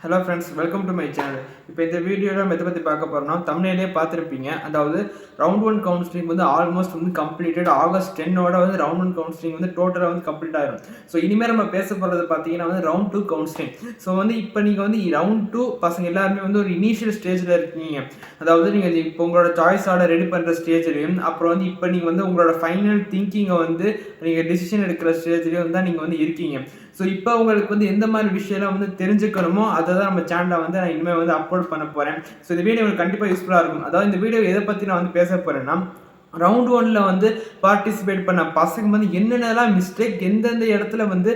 Hello friends, welcome to my channel. இப்போ இந்த வீடியோவில் நம்ம எதை பற்றி பார்க்க போகிறோம்னா, தமிழ்லேயே பார்த்துருப்பீங்க. அதாவது ரவுண்ட் 1 கவுன்சிலிங் வந்து ஆல்மோஸ்ட் வந்து கம்ப்ளீட்டட். ஆகஸ்ட் 10ஓட வந்து ரவுண்ட் 1 கவுன்சிலிங் வந்து டோட்டலாக வந்து கம்ப்ளீட் ஆயிரும். ஸோ இனிமேல் நம்ம பேச போகிறது பார்த்தீங்கன்னா வந்து ரவுண்ட் 2 கவுன்சிலிங். ஸோ வந்து இப்போ நீங்கள் வந்து ரவுண்ட் 2 பசங்க எல்லாருமே வந்து ஒரு இனிஷியல் ஸ்டேஜில் இருக்கீங்க. அதாவது நீங்கள் இப்போ உங்களோட சாய்ஸ் ஆர்டர் ரெடி பண்ணுற ஸ்டேஜ்லையும், அப்புறம் வந்து இப்போ நீங்கள் வந்து உங்களோட ஃபைனல் திங்கிங்கை வந்து நீங்கள் டிசிஷன் எடுக்கிற ஸ்டேஜ்லேயும் தான் நீங்கள் வந்து இருக்கீங்க. ஸோ இப்போ உங்களுக்கு வந்து எந்த மாதிரி விஷயம்லாம் வந்து தெரிஞ்சுக்கணுமோ அதை தான் நம்ம சேனலில் வந்து நான் இனிமேல் வந்து அப்லோட் பண்ண போகிறேன். ஸோ இந்த வீடியோ உங்களுக்கு கண்டிப்பாக யூஸ்ஃபுல்லாக இருக்கும். அதாவது இந்த வீடியோ எதை பற்றி நான் வந்து பேச போகிறேன்னா, ரவுண்ட் 1 வந்து பார்ட்டிசிபேட் பண்ண பசங்க வந்து என்னென்னலாம் மிஸ்டேக், எந்தெந்த இடத்துல வந்து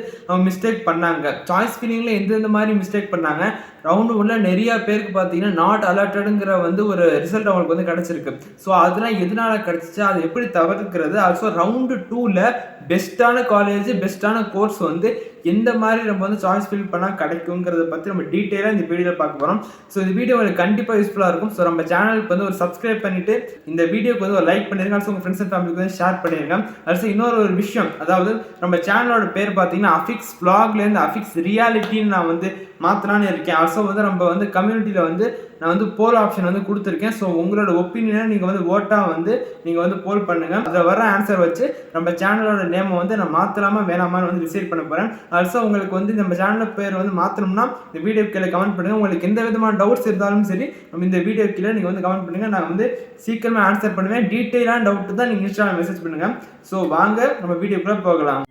மிஸ்டேக் பண்ணாங்க, சாய்ஸ் ஃபில்லிங்கில் எந்தெந்த மாதிரி மிஸ்டேக் பண்ணாங்க. ரவுண்டு 1 நிறைய பேருக்கு பார்த்தீங்கன்னா நாட் அலர்ட்டடுங்கிற வந்து ஒரு ரிசல்ட் அவங்களுக்கு வந்து கிடச்சிருக்கு. ஸோ அதெல்லாம் எதனால கிடச்சிச்சு, அதை எப்படி தவிர்க்கிறது, ஆல்சோ ரவுண்டு 2ல் பெஸ்ட்டான காலேஜ், பெஸ்ட்டான கோர்ஸ் வந்து எந்த மாதிரி நம்ம வந்து சாய்ஸ் ஃபில் பண்ணால் கிடைக்குங்கிறத பற்றி நம்ம டீட்டெயிலாக இந்த வீடியோவில் பார்க்க போகிறோம். ஸோ இந்த வீடியோ உங்களுக்கு கண்டிப்பாக யூஸ்ஃபுல்லாக இருக்கும். ஸோ நம்ம சேனலுக்கு வந்து ஒரு சப்ஸ்கிரைப் பண்ணிவிட்டு இந்த வீடியோக்கு வந்து ஒரு லைக் பண்ணிடுங்க. ஆல்சோ உங்கள் ஃப்ரெண்ட்ஸ் அண்ட் ஃபேமிலிக்கு வந்து ஷேர் பண்ணிடுங்க. ஆல்சோ இன்னொரு ஒரு விஷயம், அதாவது நம்ம சேனலோட பேர் பார்த்தீங்கன்னா அஃபிக்ஸ் vlogலேருந்து அஃபிக்ஸ் ரியாலிட்டின்னு நான் வந்து மாற்றலான்னு இருக்கேன். ஆல்சோ வந்து நம்ம வந்து கம்யூனிட்டியில் வந்து நான் வந்து போல் ஆப்ஷன் வந்து கொடுத்துருக்கேன். ஸோ உங்களோட ஒப்பீனியனை நீங்கள் வந்து ஓட்டாக வந்து நீங்கள் வந்து போல் பண்ணுங்கள். அதில் வர ஆன்சர் வச்சு நம்ம சேனலோட நேமை வந்து நான் மாற்றலாமா வேணாமான்னு வந்து டிசைட் பண்ண போகிறேன். ஆல்சோ உங்களுக்கு வந்து நம்ம சேனல் பேர் வந்து மாற்றணும்னா இந்த வீடியோ கீழே கமெண்ட் பண்ணுங்கள். உங்களுக்கு எந்த விதமான டவுட்ஸ் இருந்தாலும் சரி, நம்ம இந்த வீடியோ கீழே நீங்கள் வந்து கமெண்ட் பண்ணுங்கள். நான் வந்து சீக்கிரமாக ஆன்சர் பண்ணுவேன். டீட்டெயிலான டவுட்டு தான் நீங்கள் இன்ஸ்டாவில் மெசேஜ் பண்ணுங்கள். ஸோ வாங்க நம்ம வீடியோக்குள்ளே போகலாம்.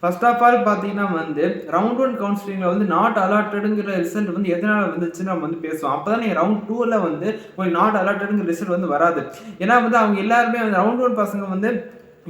ஃபர்ஸ்ட் ஆஃப் ஆல் பார்த்தீங்கன்னா வந்து ரவுண்ட் 1 கவுன்சிலிங்கில் வந்து நாட் அலாட்டடுங்கிற ரிசல்ட் வந்து எதனால் வந்துச்சுன்னு நம்ம வந்து பேசுவோம். அப்போ தான் நீங்கள் ரவுண்ட் 2ல் வந்து ஒரு நாட் அலாட்டடுங்கிற ரிசல்ட் வந்து வராது. ஏன்னா வந்து அவங்க எல்லாருமே வந்து ரவுண்ட் 1 பசங்க வந்து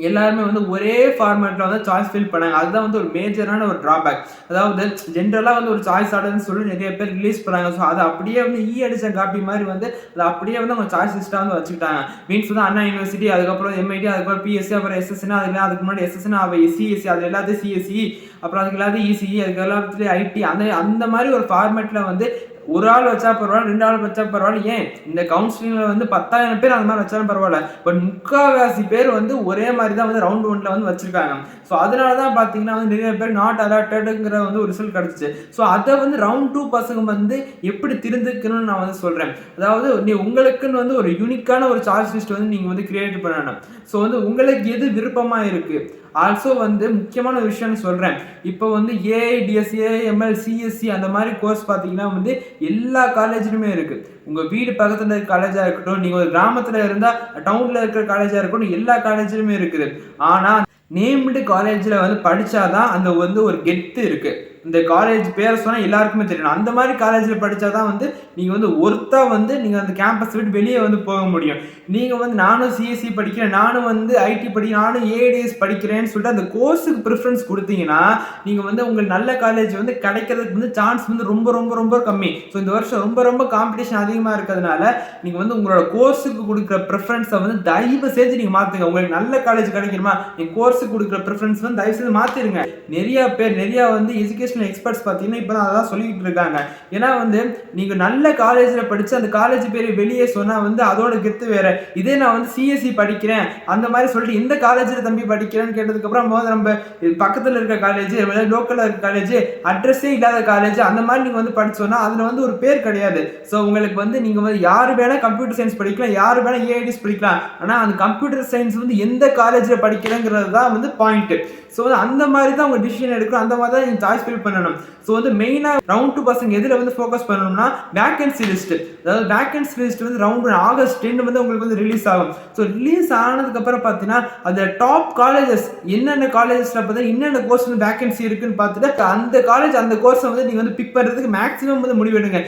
எல்லாருமே வந்து ஒரே ஃபார்மேட்டில் வந்து சாய்ஸ் ஃபில் பண்ணாங்க. அதுதான் வந்து ஒரு மேஜரான ஒரு ட்ராபேக். அதாவது ஜென்ரலாக வந்து ஒரு சாய்ஸ் ஆர்டர்னு சொல்லி நிறைய பேர் ரிலீஸ் பண்ணாங்க. ஸோ அதை அப்படியே வந்து அடிச்ச காப்பி மாதிரி வந்து அதை அப்படியே வந்து அவங்க சாய்ஸ் லிஸ்ட்டாக வந்து வச்சுக்கிட்டாங்க. மீன்ஸ் வந்து அண்ணா யூனிவர்சிட்டி, அதுக்கப்புறம் எம்ஐடி, அதுக்கப்புறம் பிஎஸ்சி, அப்புறம் எஸ்எஸ்னா, அது அதுக்கு முன்னாடி எஸ்எஸ்னா, சிஎஸ்சி, அது எல்லாத்தையும் சிஎஸ்சி, அப்புறம் அதுக்கு எல்லாத்தையும் இசிஇ, அதுக்கு எல்லாத்துலேயும் ஐடி, அந்த மாதிரி ஒரு ஃபார்மேட்டில் வந்து ஒரு ஆள் வச்சா பரவாயில்ல, 2 ஆள் வச்சா பரவாயில்ல, ஏன் இந்த கவுன்சிலிங்கில் வந்து 10,000 பேர் அந்த மாதிரி வச்சாலும் பரவாயில்ல. பட் முக்கால்வாசி பேர் வந்து ஒரே மாதிரி தான் வந்து ரவுண்ட் 1ல் வந்து வச்சிருக்காங்க. ஸோ அதனால தான் பார்த்தீங்கன்னா வந்து நிறைய பேர் நாட் அலாட்டடுங்கிற வந்து ஒரு ரிசல்ட் கிடச்சிச்சு. ஸோ அதை வந்து ரவுண்ட் 2 பசங்க வந்து எப்படி திருந்துக்கணும்னு நான் வந்து சொல்கிறேன். அதாவது உங்களுக்குன்னு வந்து ஒரு யூனிக்கான ஒரு சாய்ஸ் லிஸ்ட் வந்து நீங்கள் வந்து கிரியேட் பண்ணணும். ஸோ வந்து உங்களுக்கு எது விருப்பமாக இருக்குது. ஆல்சோ வந்து முக்கியமான விஷயம்னு சொல்கிறேன். இப்போ வந்து ஏஐ, டிஎஸ்ஏ, எம்எல், சிஎஸ்சி அந்த மாதிரி கோர்ஸ் பார்த்தீங்கன்னா வந்து எல்லா காலேஜ்லையுமே இருக்குது. உங்கள் வீடு பக்கத்தில் இருக்க காலேஜாக இருக்கட்டும், நீங்கள் ஒரு கிராமத்தில் இருந்தால் டவுனில் இருக்கிற காலேஜாக இருக்கட்டும், எல்லா காலேஜ்லையுமே இருக்குது. ஆனால் நேம்டு காலேஜில் வந்து படித்தாதான் அந்த வந்து ஒரு கெத்து இருக்குது. இந்த காலேஜ் பேர் சொன்னால் எல்லாருக்குமே தெரியணும். அந்த மாதிரி காலேஜில் படித்தா தான் வந்து நீங்கள் வந்து ஒருத்தாக வந்து நீங்கள் அந்த கேம்பஸ் விட்டு வெளியே வந்து போக முடியும். நீங்கள் வந்து நானும் சிஎஸ்சி படிக்கிறேன், நானும் வந்து ஐடி படிக்கிறேன், நானும் ஏடிஎஸ் படிக்கிறேன்னு சொல்லிட்டு அந்த கோர்ஸுக்கு ப்ரிஃபரன்ஸ் கொடுத்தீங்கன்னா நீங்கள் வந்து உங்களுக்கு நல்ல காலேஜ் வந்து கிடைக்கிறதுக்கு வந்து சான்ஸ் வந்து ரொம்ப ரொம்ப ரொம்ப கம்மி. ஸோ இந்த வருஷம் ரொம்ப ரொம்ப காம்படிஷன் அதிகமாக இருக்கிறதுனால நீங்கள் வந்து உங்களோட கோர்ஸுக்கு கொடுக்குற ப்ரிஃபரன்ஸை வந்து தயவு செஞ்சு நீங்கள் மாற்றுங்க. உங்களுக்கு நல்ல காலேஜ் கிடைக்கணுமா, நீங்கள் கோர்ஸுக்கு கொடுக்குற ப்ரிஃபரன்ஸ் வந்து தயவு செஞ்சு மாற்றிடுங்க. நிறையா வந்து எஜுகேஷன் எக்ஸ்பர்ட்ஸ் பார்த்தீங்கன்னா இப்போ தான் அதான் சொல்லிட்டு இருக்காங்க. ஏன்னா வந்து நீங்கள் நல்ல காலேஜில் படித்து அந்த காலேஜ் பேர் வெளியே சொன்னால் வந்து அதோட கெத்து வேற. இதே நான் வந்து சிஎஸ்சி படிக்கிறேன் அந்த மாதிரி சொல்லிட்டு எந்த காலேஜில் தம்பி படிக்கிறேன்னு கேட்டதுக்கப்புறம் நம்ம பக்கத்தில் இருக்க காலேஜ், லோக்கலில் இருக்க காலேஜ், அட்ரஸே இல்லாத காலேஜ் அந்த மாதிரி நீங்கள் வந்து படிச்சோன்னா அதில் வந்து ஒரு பேர் கிடையாது. ஸோ உங்களுக்கு வந்து நீங்கள் வந்து யார் வேணால் கம்ப்யூட்டர் சயின்ஸ் படிக்கலாம், யார் வேணால் ஏஐடிஸ் படிக்கலாம். ஆனால் அந்த கம்ப்யூட்டர் சயின்ஸ் வந்து எந்த காலேஜில் படிக்கிறேங்கிறது தான் வந்து பாயிண்ட்டு. ஸோ வந்து அந்த மாதிரி தான் உங்கள் டிசிஷன் எடுக்கணும், அந்த மாதிரி தான் நீங்கள் சாய்ஸ் ஃபில் பண்ணணும். ஸோ வந்து மெயினாக ரவுண்ட் 2 பசங்க எதில் வந்து ஃபோக்கஸ் பண்ணணும்னா வேகன்சி லிஸ்ட். அதாவது வேகன்சி லிஸ்ட் வந்து ரவுண்ட் ஆகஸ்ட் 10 வந்து உங்களுக்கு வந்து ரிலீஸ் ஆகும். ஸோ ரிலீஸ் ஆனதுக்கப்புறம் பார்த்தீங்கன்னா அந்த டாப் காலேஜஸ் என்னென்ன காலேஜஸில் பார்த்தீங்கன்னா என்னென்ன கோர்ஸ் வந்து வேகன்சி இருக்குன்னு பார்த்துட்டு அந்த காலேஜ் அந்த கோர்ஸை வந்து நீங்கள் வந்து பிக் பண்ணுறதுக்கு மேக்ஸிமம் வந்து முடிவெடுங்க.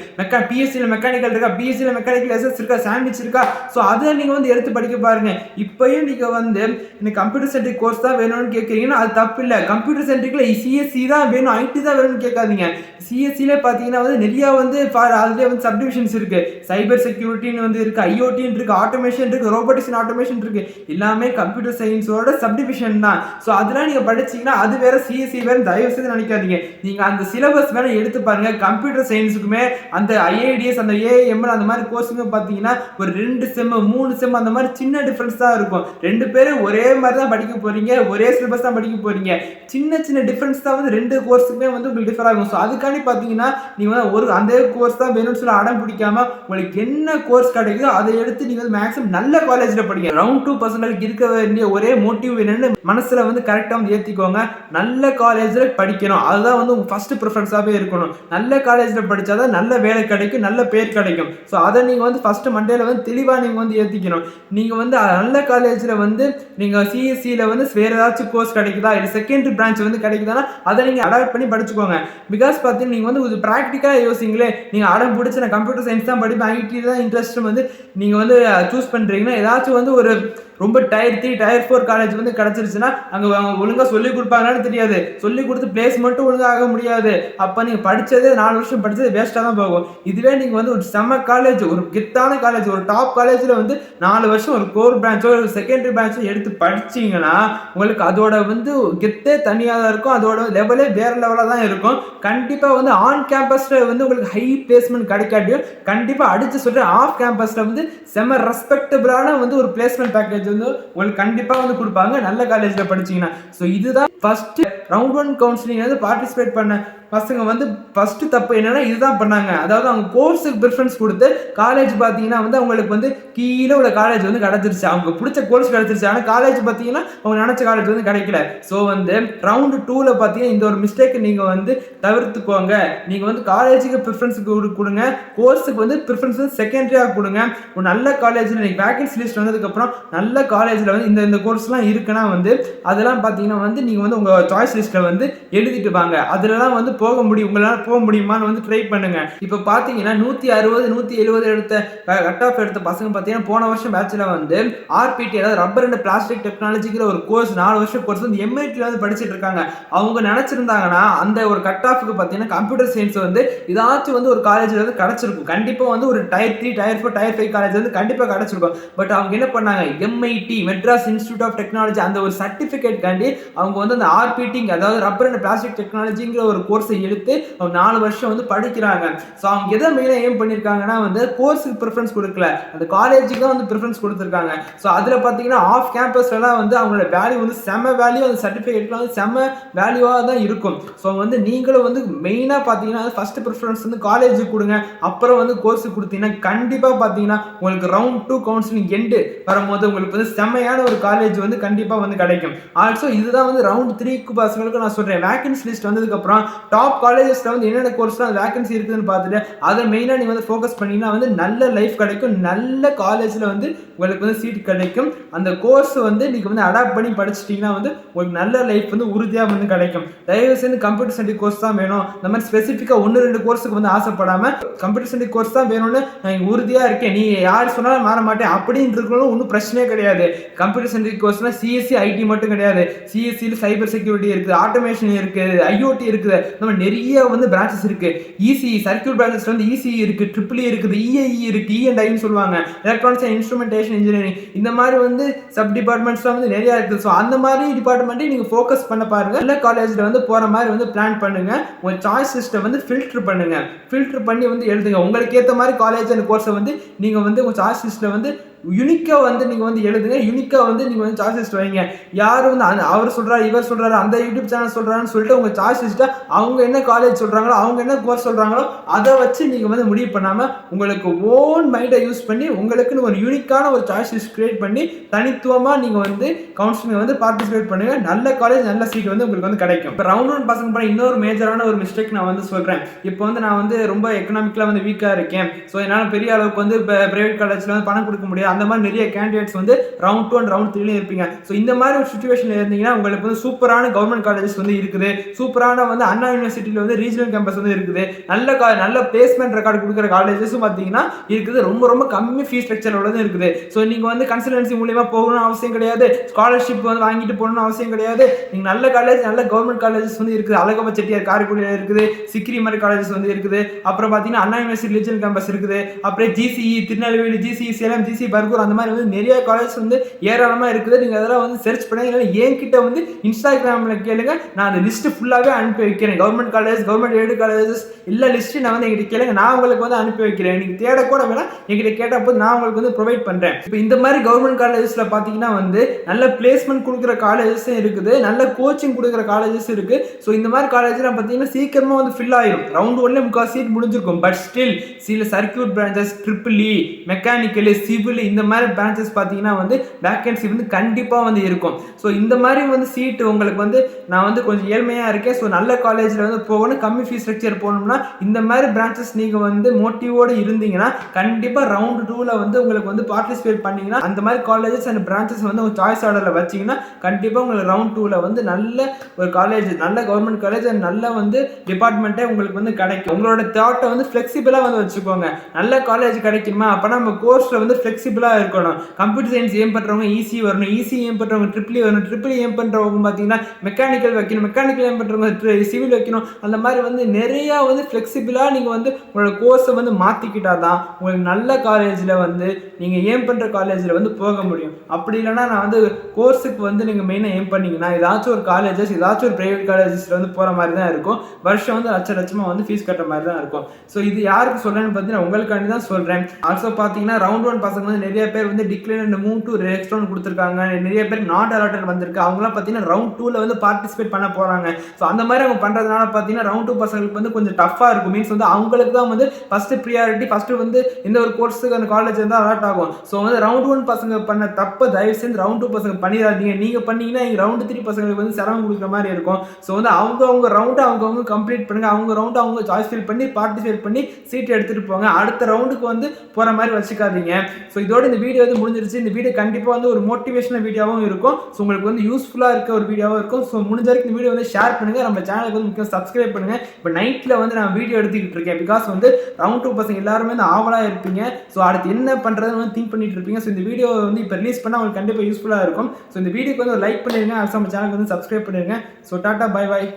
பிஎஸ்சியில் மெக்கானிக்கல் இருக்கா, பிஎஸ்சியில் மெக்கானிக்கல் எஸ்எஸ் இருக்கா, சாண்ட்விச் இருக்கா, ஸோ அதை நீங்கள் வந்து எடுத்து படிக்க பாருங்க. இப்போயும் நீங்கள் வந்து இந்த கம்ப்யூட்டர் சென்ட்ரிக் கோர்ஸ் தான் வேணும்னு கேட்குறீங்கன்னா அது தப்பு இல்லை. கம்ப்யூட்டர் சென்ட்ரிக்கில் சிஎஸ்சி தான் வேணும், ஐடி ஐடி தான் வேணும்னு கேட்காதீங்க. சிஎஸ்சிலே பார்த்தீங்கன்னா வந்து நிறைய வந்து அதுலேயே வந்து சப்டிவிஷன்ஸ் இருக்கு. சைபர் செக்யூரிட்டின்னு வந்து இருக்கு, ஐஓடின்னு இருக்கு, ஆட்டோமேஷன் இருக்கு, ரோபோட்டிக்ஸ் அண்ட் ஆட்டோமேஷன் இருக்கு. எல்லாமே கம்ப்யூட்டர் சயின்ஸோட சப்டிவிஷன் தான். ஸோ அதெல்லாம் நீங்க படிச்சீங்கன்னா அது வேற சிஎஸ்சி வேற தயவு செய்து நினைக்காதீங்க. நீங்க அந்த சிலபஸ் வேற எடுத்து பாருங்க. கம்ப்யூட்டர் சயின்ஸுக்குமே அந்த ஐஏடிஎஸ் அந்த ஏஎம்எல் அந்த மாதிரி கோர்ஸுங்க பார்த்தீங்கன்னா ஒரு 2 செம் 3 செம் அந்த மாதிரி சின்ன டிஃபரன்ஸ் தான் இருக்கும். 2 பேரும் ஒரே மாதிரி தான் படிக்க போறீங்க, ஒரே சிலபஸ் தான் படிக்க போறீங்க. சின்ன சின்ன டிஃபரன்ஸ் தான் வந்து 2 கோர்ஸுக்குமே வந்து உங்களுக்கு டிஃபர் ஆகும். ஸோ அதுக்காண்டி பார்த்தீங்கன்னா நீங்க வந்து ஒரு அந்த கோர்ஸ் தான் வேணும்னு சொல்லி அடம் பிடிக்காம உங்களுக்கு என்ன கோர்ஸ் கிடைக்குதோ அதை எடுத்து நீங்க வந்து மேக்ஸிமம் நல்ல காலேஜ்ல படிங்க. ரவுண்ட் 2 பசங்களுக்கு இருக்க வேண்டிய ஒரே மோட்டிவ் என்னன்னு மனசுல வந்து கரெக்டா வந்து ஏத்திக்கோங்க. நல்ல காலேஜ்ல படிக்கணும், அதுதான் வந்து உங்க ஃபர்ஸ்ட் ப்ரிஃபரன்ஸாவே இருக்கணும். நல்ல காலேஜ்ல படிச்சாதான் நல்ல வேலை கிடைக்கும், நல்ல பேர் கிடைக்கும். ஸோ அதை நீங்க வந்து ஃபர்ஸ்ட் மண்டேல வந்து தெளிவா நீங்க வந்து ஏத்திக்கணும். நீங்க வந்து நல்ல காலேஜ்ல வந்து நீங்க சிஎஸ்சியில வந்து வேற ஏதாச்சும் கோர்ஸ் கிடைக்குதா இல்ல செகண்டரி பிரான்ச் வந்து கிடைக்குதானா அதை நீங்க அடாப்ட் பண்ணி படிச்சுக்கோங்க. பிகாஸ் பார்த்தீங்கன்னா நீங்க வந்து ஒரு ப்ராக்டிக்கலா யோசிங்களே. நீங்க அடம் பிடிச்சி நான் கம்ப்யூட்டர் சயின்ஸ் தான் படிப்பேன், ஐடி தான் இன்ட்ரெஸ்ட் வந்து நீங்க வந்து சூஸ் பண்றீங்கன்னா ஏதாச்சும் வந்து ஒரு ரொம்ப டயர் 3 டயர் 4 காலேஜ் வந்து கிடைச்சிருச்சுன்னா அங்க ஒழுங்கா சொல்லி கொடுப்பாங்கன்னு தெரியாது, சொல்லி கொடுத்து பிளேஸ் மட்டும் ஒழுங்கா ஆக முடியாது. அப்ப நீங்க படிச்சதே 4 வருஷம் படிச்சது வேஸ்டா தான் போகும். இதுவே நீங்க வந்து ஒரு செம காலேஜ், ஒரு கெத்தான காலேஜ், ஒரு டாப் காலேஜ்ல வந்து 4 வருஷம் ஒரு கோர் பிரான்ச்சோ ஒரு செகண்டரி பிரான்ச்சோ எடுத்து படிச்சீங்கன்னா உங்களுக்கு அதோட வந்து கெத்தே தனியா தான் இருக்கும், அதோட லெவலே வேற லெவலா தான் இருக்கும். கண்டிப்பா வந்து ஆன் கேம்பஸ்ல வந்து உங்களுக்கு ஹை பிளேஸ்மெண்ட் கிடைக்காட்டியும் கண்டிப்பா அடிச்சு சொல்றேன் ஆஃப் கேம்பஸ்ல வந்து செம ரெஸ்பெக்டபிளான வந்து ஒரு பிளேஸ்மெண்ட் பேக்கேஜ் வந்து உங்களுக்கு கண்டிப்பா வந்து கொடுப்பாங்க நல்ல காலேஜ்ல படிச்சீங்கன்னா. சோ இதுதான் ஃபர்ஸ்ட் ரவுண்ட் 1 கவுன்சிலிங் வந்து பார்ட்டிசிபேட் பண்ண பசங்க வந்து ஃபர்ஸ்ட் தப்பு என்னன்னா இதுதான் பண்ணாங்க. அதாவது அவங்க கோர்ஸுக்கு ப்ரிஃபரன்ஸ் கொடுத்து காலேஜ் பார்த்தீங்கன்னா வந்து அவங்களுக்கு வந்து கீழே உள்ள காலேஜ் வந்து கிடைச்சிருச்சு, அவங்க பிடிச்ச கோர்ஸ் கிடைச்சிருச்சு. ஆனால் காலேஜ் பார்த்தீங்கன்னா அவங்க நினைச்ச காலேஜ் வந்து கிடைக்கல. ஸோ வந்து ரவுண்ட் 2ல பார்த்தீங்கன்னா இந்த ஒரு மிஸ்டேக் நீங்க வந்து தவிர்த்துக்கோங்க. நீங்க வந்து காலேஜுக்கு ப்ரிஃபரன்ஸ் கொடுங்க, கோர்ஸுக்கு வந்து ப்ரிஃபரன்ஸ் வந்து செகண்டரியா கொடுங்க. ஒரு நல்ல காலேஜ்ல நீங்க வேகன்சி லிஸ்ட் வந்ததுக்கு அப்புறம் நல்ல காலேஜ்ல வந்து இந்த கோர்ஸ்லாம் இருக்குன்னா வந்து அதெல்லாம் பார்த்தீங்கன்னா வந்து நீங்க வந்து உங்க சாய்ஸ் லிஸ்ட்ல வந்து எழுதிட்டு வாங்க. அதுலலாம் வந்து போக முடியும், உங்களால போக முடியுமான்னு வந்து ட்ரை பண்ணுங்க. இப்போ பாத்தீங்கன்னா 160 170 எடுத்த கட் ஆஃப் எடுத்த பசங்க பாத்தீங்கன்னா போன வருஷம் பேட்ச்ல வந்து ஆர்பிடி அதாவது ரப்பர் அண்ட் பிளாஸ்டிக் டெக்னாலஜிங்கிற ஒரு கோர்ஸ் 4 வருஷம் கோர்ஸ் வந்து எம்ஐடில வந்து படிச்சுட்டு இருக்காங்க. அவங்க நினைச்சிருந்தாங்கன்னா அந்த ஒரு கட் ஆஃப்க்கு பாத்தீங்கன்னா கம்ப்யூட்டர் சயின்ஸ் வந்து ஏதாச்சும் வந்து ஒரு காலேஜ்ல வந்து கிடைச்சிருக்கும். கண்டிப்பா வந்து ஒரு டயர் 3 டயர் 4 டயர் 5 காலேஜ் வந்து கண்டிப்பா கிடைச்சிருக்கும். பட் அவங்க என்ன பண்ணாங்க, MIT Madras institute of technology அந்த ஒரு சர்டிபிகேட் காண்டி அவங்க வந்து அந்த ஆர்பிடி அதாவது ரப்பர் அண்ட் பிளாஸ்டிக் டெக்னாலஜிங்கிற ஒரு கோர்ஸ் எடுத்து 4 வருஷம் வந்து படிக்கிறாங்க. சோ அவங்க எதை மெயினா ஏம் பண்ணிருக்காங்கன்னா வந்து கோர்ஸுக்கு ப்ரிஃபரன்ஸ் கொடுக்கல, அந்த காலேஜுக்கு தான் வந்து ப்ரிஃபரன்ஸ் கொடுத்துருக்காங்க. சோ அதுல பாத்தீங்கன்னா ஆஃப் கேம்பஸ்லாம் வந்து அவங்களோட வேல்யூ வந்து செம வேல்யூ, அந்த சர்டிபிகேட்ல வந்து செம வேல்யூவா தான் இருக்கும். சோ வந்து நீங்களும் வந்து மெயினா பாத்தீங்கன்னா ஃபர்ஸ்ட் ப்ரிஃபரன்ஸ் வந்து காலேஜுக்கு கொடுங்க, அப்புறம் வந்து கோர்ஸுக்கு கொடுத்தீங்கன்னா கண்டிப்பா பாத்தீங்கன்னா உங்களுக்கு ரவுண்ட் 2 கவுன்சிலிங் எண்டு வரும்போது உங்களுக்கு வந்து செமையான ஒரு காலேஜ் வந்து கண்டிப்பா வந்து கிடைக்கும். ஆல்சோ இதுதான் வந்து ரவுண்ட் 3 பசங்களுக்கு நான் சொல்றேன். வேகன்சி லிஸ்ட் வந்ததுக்கு அப்புறம் டாப் காலேஜஸ்ல வந்து என்னென்ன கோர்ஸ்லாம் வேகன்சி இருக்குதுன்னு பார்த்துட்டு அதை மெயினா நீங்க வந்து ஃபோக்கஸ் பண்ணீங்கன்னா வந்து நல்ல லைஃப் கிடைக்கும், நல்ல காலேஜ்ல வந்து உங்களுக்கு வந்து சீட் கிடைக்கும். அந்த கோர்ஸ் வந்து நீங்க வந்து அடாப்ட் பண்ணி படிச்சிட்டீங்கன்னா வந்து உங்களுக்கு நல்ல லைஃப் வந்து உறுதியா வந்து கிடைக்கும். தயவு செய்து கம்ப்யூட்டர் சென்ட்ரிக் கோர்ஸ் தான் வேணும், இந்த மாதிரி ஸ்பெசிஃபிக்கா 1-2 கோர்ஸுக்கு வந்து ஆசைப்படாம கம்ப்யூட்டர் சென்ட்ரிக் கோர்ஸ் தான் வேணும்னு நான் உறுதியா இருக்கேன், நீ யார் சொன்னாலும் மாற மாட்டேன் அப்படின்னு இருக்கணும் ஒன்றும் பிரச்சனையே கிடையாது. கம்ப்யூட்டர் சென்ட்ரிக் கோர்ஸ்னா சிஎஸ்சி ஐடி மட்டும் கிடையாது, சிஎஸ்சியில் சைபர் செக்யூரிட்டி இருக்குது, ஆட்டோமேஷன் இருக்குது, ஐஓடி இருக்குது, நம்ம நிறைய வந்து பிரான்ச்சஸ் இருக்கு. இசி சர்க்யூட் பிரான்ச்சஸ் வந்து இசி இருக்கு, ட்ரிபிள் இருக்குது, இஐஇ இருக்கு, இ&ஐன்னு சொல்லுவாங்க, எலக்ட்ரானிக்ஸ் அண்ட் இன்ஸ்ட்ருமெண்டேஷன் இன்ஜினியரிங், இந்த மாதிரி வந்து சப் டிபார்ட்மெண்ட்ஸ்லாம் வந்து நிறைய இருக்குது. ஸோ அந்த மாதிரி டிபார்ட்மெண்ட்டை நீங்க ஃபோக்கஸ் பண்ண பாருங்க. நல்ல காலேஜ்ல வந்து போற மாதிரி வந்து பிளான் பண்ணுங்க. உங்க சாய்ஸ் லிஸ்ட்டை வந்து ஃபில்டர் பண்ணுங்க, ஃபில்டர் பண்ணி வந்து எழுதுங்க. உங்களுக்கு ஏற்ற மாதிரி காலேஜ் அண்ட் கோர்ஸை வந்து நீங்க வந்து உங்க சாய்ஸ் லிஸ்ட்ல வந்து யூனிக்கா வந்து நீங்க வந்து எழுதுங்க, யூனிக்கா வந்து நீங்க வந்து சாய்ஸ் லிஸ்ட் வைங்க. யாரும் வந்து அவர் சொல்றாரு இவர் சொல்றாரு அந்த யூடியூப் சேனல் சொல்றாருன்னு சொல்லிட்டு உங்க சாய்ஸ் லிஸ்ட்டை அவங்க என்ன காலேஜ் சொல்றாங்களோ அவங்க என்ன கோர்ஸ் சொல்றாங்களோ அதை வச்சு நீங்க வந்து முடிவு பண்ணாம உங்களுக்கு ஓன் மைண்டை யூஸ் பண்ணி உங்களுக்குன்னு ஒரு யூனிக்கான ஒரு சாய்ஸ் லிஸ்ட் கிரியேட் பண்ணி தனித்துவமா நீங்க வந்து கவுன்சிலிங் வந்து பார்ட்டிசிபேட் பண்ணுங்க. நல்ல காலேஜ் நல்ல சீட் வந்து உங்களுக்கு வந்து கிடைக்கும். இப்போ ரவுண்ட் 1 பசங்க பண்ண இன்னொரு மேஜரான ஒரு மிஸ்டேக் நான் வந்து சொல்றேன். இப்போ வந்து நான் வந்து ரொம்ப எக்கனாமிக்கலா வந்து வீக்கா இருக்கேன், ஸோ என்னால் பெரிய அளவுக்கு வந்து பிரைவேட் காலேஜ்ல வந்து பணம் கொடுக்க முடியாது, அந்த மாதிரி நிறைய கேண்டிடேட்ஸ் வந்து ரவுண்ட் 2 அண்ட் ரவுண்ட் 3 இருப்பீங்க. ஸோ இந்த மாதிரி ஒரு சுச்சுவேஷன்ல இருந்தீங்கன்னா உங்களுக்கு வந்து சூப்பரான கவர்மெண்ட் காலேஜஸ் வந்து இருக்குது, சூப்பரான வந்து அண்ணா யூனிவர்சிட்டியில வந்து ரீஜனல் கேம்பஸ் வந்து இருக்குது, நல்ல பிளேஸ்மெண்ட் ரெக்கார்டு கொடுக்குற காலேஜஸும் பார்த்தீங்கன்னா இருக்குது, ரொம்ப ரொம்ப கம்மி ஃபீஸ் ஸ்ட்ரக்சரோட இருக்குது. ஸோ நீங்க வந்து கன்சல்டன்சி மூலியமா போகணும்னு அவசியம் கிடையாது, ஸ்காலர்ஷிப் வந்து வாங்கிட்டு போகணும்னு அவசியம் கிடையாது. நீங்க நல்ல காலேஜ், நல்ல கவர்மெண்ட் காலேஜஸ் வந்து இருக்குது, அழகப்ப செட்டியார் காரைக்குடியில் இருக்குது, சிக்ரி மாதிரி காலேஜஸ் வந்து இருக்குது, அப்புறம் பார்த்தீங்கன்னா அண்ணா யூனிவர்சிட்டி ரீஜனல் கேம்பஸ் இருக்குது, அப்புறம் GCE Tirunelveli, GCE Salem, GC Bargur, அந்த மாதிரி வந்து நிறைய காலேஜ் வந்து ஏராளமா இருக்குது. நீங்க அதெல்லாம் வந்து சர்ச் பண்ணுங்க, இல்லை என்கிட்ட வந்து இன்ஸ்டாகிராம்ல கேளுங்க, நான் அந்த லிஸ்ட் ஃபுல்லாவே அனுப்பி வைக்கிறேன். Government college, government aided colleges எல்லா லிஸ்ட்டும் நான் வந்து எங்கிட்ட கேளுங்க, நான் உங்களுக்கு வந்து அனுப்பி வைக்கிறேன். நீங்க தேட கூட வேணாம், எங்கிட்ட கேட்ட போது நான் உங்களுக்கு வந்து ப்ரொவைட் பண்றேன். இப்போ இந்த மாதிரி கவர்மெண்ட் காலேஜஸ்ல பாத்தீங்கன்னா வந்து நல்ல பிளேஸ்மெண்ட் கொடுக்குற காலேஜஸும் இருக்குது, நல்ல கோச்சிங் கொடுக்குற காலேஜஸ் இருக்கு. ஸோ இந்த மாதிரி காலேஜ்லாம் பார்த்தீங்கன்னா சீக்கிரமா வந்து ஃபில் ஆயிரும். ரவுண்ட் 1ல முக்கால் சீட் முடிஞ்சிருக்கும். பட் ஸ்டில் சில circuit branches, triple E, mechanical, civil, இந்த மாதிரி பிரான்ச்சஸ் பார்த்தீங்கன்னா வந்து வேகன்சி வந்து கண்டிப்பாக வந்து இருக்கும். ஸோ இந்த மாதிரி வந்து சீட்டு உங்களுக்கு வந்து நான் வந்து கொஞ்சம் ஏழ்மையாக இருக்கேன், ஸோ நல்ல காலேஜில் வந்து போகணும், கம்மி ஃபீஸ் ஸ்ட்ரக்சர் போகணும்னா இந்த மாதிரி பிரான்ச்சஸ் நீங்கள் வந்து மோட்டிவோடு இருந்தீங்கன்னா கண்டிப்பாக ரவுண்ட் 2ல வந்து உங்களுக்கு வந்து பார்ட்டிசிபேட் பண்ணீங்கன்னா அந்த மாதிரி காலேஜஸ் அண்ட் பிரான்ச்சஸ் வந்து உங்கள் சாய்ஸ் ஆர்டரில் வச்சிங்கன்னா கண்டிப்பாக உங்களுக்கு ரவுண்ட் 2ல வந்து நல்ல ஒரு காலேஜ், நல்ல கவர்மெண்ட் காலேஜ் அண்ட் நல்ல வந்து டிபார்ட்மெண்ட்டே உங்களுக்கு வந்து கிடைக்கும். உங்களோட தாட்டை வந்து ஃப்ளெக்சிபிளாக வந்து வச்சுக்கோங்க. நல்ல காலேஜ் கிடைக்குமா, அப்போனா நம்ம கோர்ஸில் வந்து ஃப்ளெக்சிபிளாக இருக்கணும். கம்ப்யூட்டர் சயின்ஸ் ஏம் பண்ணுறவங்க ஈஸி வரணும், ஈஸி ஏம் பண்ணுறவங்க ட்ரிபிள் வரணும், ட்ரிபிள் ஏம் பண்ணுறவங்க பார்த்தீங்கன்னா மெக்கானிக்கல் வைக்கணும், மெக்கானிக்கல் ஏம் பண்ணுறவங்க சிவில் வைக்கணும். அந்த மாதிரி வந்து நிறையா வந்து ஃப்ளெக்சிபிளாக நீங்கள் வந்து உங்களோட கோர்ஸை வந்து மாற்றிக்கிட்டா தான் உங்களுக்கு நல்ல காலேஜில் வந்து நீங்கள் ஏம் பண்ணுற காலேஜில் வந்து போக முடியும். அப்படி இல்லைனா நான் வந்து கோர்ஸுக்கு வந்து நீங்கள் மெயினாக ஏம் பண்ணிங்கன்னா ஏதாச்சும் ஒரு காலேஜஸ், ஏதாச்சும் ஒரு ப்ரைவேட் காலேஜஸில் வந்து போகிற மாதிரி தான் இருக்கும். வருஷம் வந்து லட்சமாக வந்து ஃபீஸ் கட்டுற மாதிரி தான் இருக்கும். ஸோ இது யாருக்கு சொல்கிறேன்னு பார்த்தீங்கன்னா உங்களுக்காண்டி தான் சொல்கிறேன். ஆல்சோ பார்த்தீங்கன்னா ரவுண்ட் 1 பசங்க வந்து நிறைய பேர் வந்து declare and move to next round கொடுத்துருக்காங்க, நிறைய பேர் நாட் அலாட்டட் வந்திருக்கு. அவங்களாம் பார்த்தீங்கன்னா ரவுண்ட் 2ல வந்து பார்ட்டிசிபேட் பண்ண போகிறாங்க. ஸோ அந்த மாதிரி அவங்க பண்ணுறதுனால பார்த்தீங்கன்னா ரவுண்ட் 2 பசங்களுக்கு வந்து கொஞ்சம் டஃப்பாக இருக்கும். மீன்ஸ் வந்து அவங்களுக்கு தான் வந்து ஃபர்ஸ்ட் ப்ரியாரிட்டி, ஃபர்ஸ்ட் வந்து எந்த ஒரு கோர்ஸுக்கு அந்த காலேஜ் இருந்தால் அலாட் ஆகும். ஸோ வந்து ரவுண்ட் 1 பசங்க பண்ண தப்பை தயவு செஞ்சு ரவுண்ட் 2 பசங்க பண்ணிடாதீங்க. நீங்கள் பண்ணீங்கன்னா ரவுண்ட் 3 பசங்களுக்கு வந்து சிரமம் கொடுக்குற மாதிரி இருக்கும். ஸோ வந்து அவங்க ரவுண்டு அவங்க கம்ப்ளீட் பண்ணுங்க, அவங்க ரவுண்டு அவங்க சாய்ஸ் ஃபில் பண்ணி பார்ட்டிசிபேட் பண்ணி சீட் எடுத்துட்டு போங்க. அடுத்த ரவுண்டுக்கு வந்து போற மாதிரி வச்சுக்காதீங்க. ஸோ இதோட இந்த வீடியோ வந்து முடிஞ்சிருச்சு. இந்த வீடியோ கண்டிப்பாக வந்து ஒரு மோட்டிவேஷனல் வீடியோவும் இருக்கும். ஸோ உங்களுக்கு வந்து யூஸ்ஃபுல்லாக இருக்க ஒரு வீடியோவும் இருக்கும். ஸோ முடிஞ்ச வரைக்கும் இந்த வீடியோ வந்து ஷேர் பண்ணுங்க, நம்ம சேனலுக்கு வந்து முக்கியம் சப்ஸ்கிரைப் பண்ணுங்க. இப்போ நைட்டில் வந்து நான் வீடியோ எடுத்துக்கிட்டு இருக்கேன், பிகாஸ் வந்து ரவுண்ட் 2 பசங்க எல்லாருமே வந்து ஆவலாக இருப்பீங்க. ஸோ அடுத்து என்ன பண்ணுறதுன்னு வந்து திங்க் பண்ணிட்டு இருப்பீங்க. ஸோ இந்த வீடியோ வந்து இப்போ ரிலீஸ் பண்ணால் உங்களுக்கு கண்டிப்பாக யூஸ்ஃபுல்லாக இருக்கும். ஸோ இந்த வீடியோக்கு வந்து ஒரு லைக் பண்ணிடுங்க, நம்ம சேனலுக்கு வந்து சப்ஸ்கிரைப் பண்ணிடுங்க. So tata, bye bye.